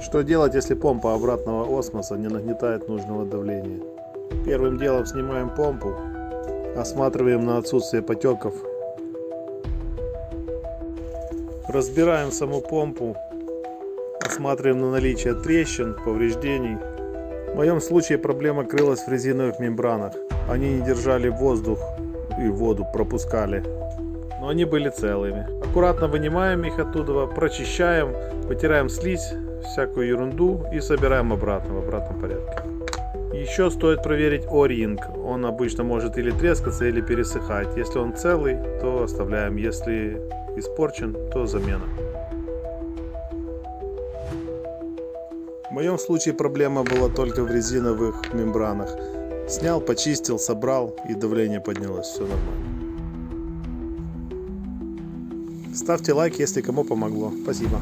Что делать, если помпа обратного осмоса не нагнетает нужного давления? Первым делом снимаем помпу, осматриваем на отсутствие потеков, разбираем саму помпу, осматриваем на наличие трещин, повреждений. В моем случае проблема крылась в резиновых мембранах. Они не держали воздух и воду пропускали, но они были целыми. Аккуратно вынимаем их оттуда, прочищаем, вытираем слизь, всякую ерунду и собираем обратно в обратном порядке. Еще стоит проверить о-ринг. Он обычно может или трескаться, или пересыхать. Если он целый, то оставляем. Если испорчен, то замена. В моем случае проблема была только в резиновых мембранах. Снял, почистил, собрал, и давление поднялось. Все нормально. Ставьте лайк, если кому помогло. Спасибо.